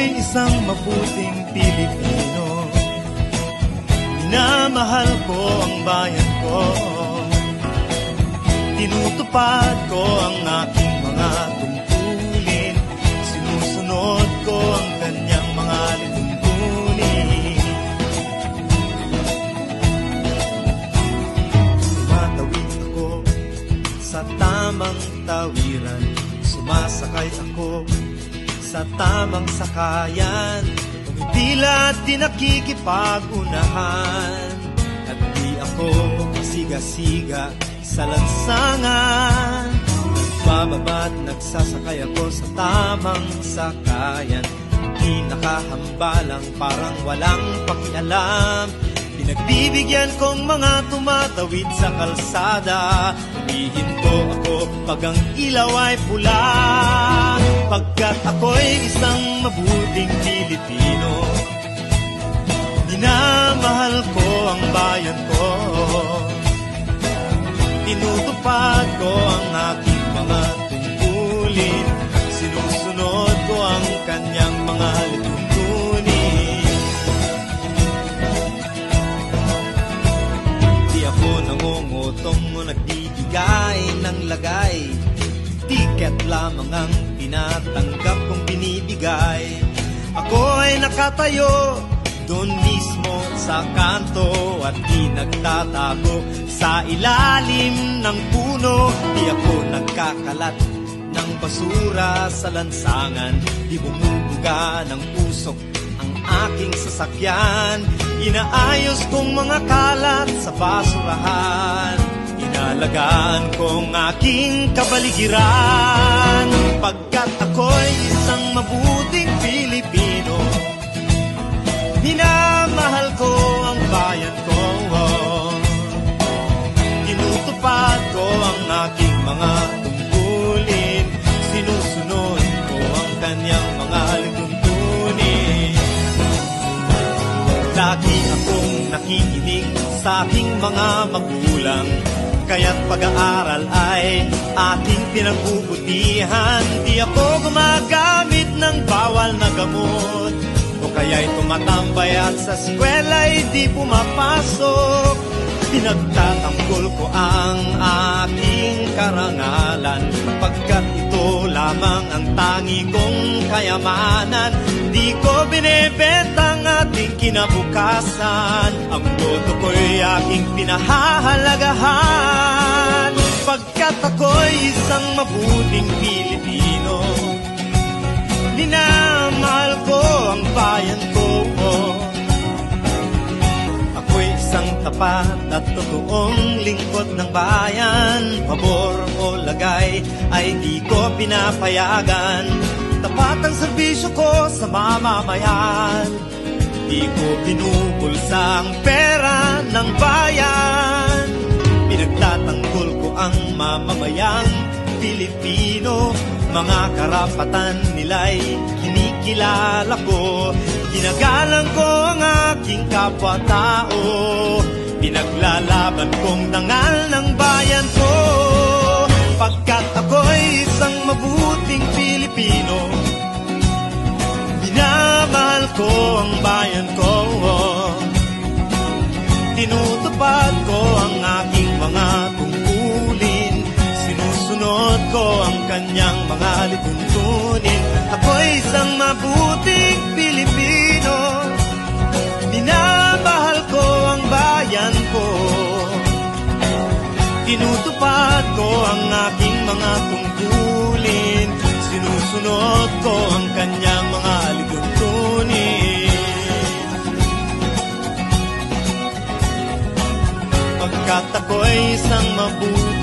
ako'y isang mabuting Pilipino. Minamahal ko ang bayan ko. Tinutupad ko ang aking mga tungkulin. Sinusunod ko ang kanyang mga lituntunin. Tumatawid ako sa tamang tawiran. Sumasakay ako sa tamang sakayan. Tumitila at di nakikipag-unahan. At di ako siga-siga sa lansangan. Nagbababa't nagsasakay ako sa tamang sakayan. Di nakahambalang parang walang pakialam. Pinagbibigyan kong mga tumatawid sa kalsada. Humihinto ako pag ang ilaw ay pula. Pagkat ako'y isang mabuting Pilipino. Minamahal ko ang bayan ko. Tinutupad ko ang aking mga tungkulin. Sinusunod ko ang kanyang mga lituntunin. Di ako nangungutong o nagbibigay ng lagay. Tiket lamang ang tinatanggap kong binibigay. Ako ay nakatayo doon mismo sa kanto at di nagtatago sa ilalim ng puno. Di ako nagkakalat ng basura sa lansangan. Di bumubuga ng usok ang aking sasakyan. Inaayos kong mga kalat sa basurahan. Inalagaan kong aking kapaligiran. Pagkat ako'y isang mabuting Pilipino. Minamahal ko ang bayan ko. Tinutupad ko ang aking mga tungkulin. Sinusunod ko ang kanyang mga lituntunin. Lagi akong nakikinig sa aking mga magulang. Kaya't pag-aaral ay aking pinagbubutihan. Di ako gumagamit ng bawal na gamot. O kaya'y tumatambay at sa eskwela'y di pumapasok. Pinagtatanggol ko ang aking karangalan. Pagkat ito lamang ang tangi kong kayamanan. Di ko binebenta ang ating kinabukasan. Ang boto ko'y aking pinahahalagahan. Pagkat ako'y isang mabuting Pilipino. Minamahal ko ang bayan ko. Ako'y isang tapat at totoong lingkod ng bayan. Pabor o lagay ay di ko pinapayagan. Tapat ang serbisyo ko sa mamamayan. Di ko binubulsa ang pera ng bayan. Pinagtatanggol ko ang mamamayang Pilipino. Mga karapatan nila'y kinikilala ko. Ginagalang ko ang aking kapwa-tao. Pinaglalaban kong dangal ng bayan ko. Pagkat ako'y isang mabuting Pilipino. Minamahal ko ang bayan ko. Tinutupad ko ang aking mga tungkulin. Sinusunod ko ang kanyang mga lituntunin. Ako'y isang mabuting Pilipino. Minamahal ko ang bayan ko. Tinutupad ko ang aking mga tungkulin. Sinusunod ko ang kanyang mga lituntunin. Pagkat ako'y isang mabuting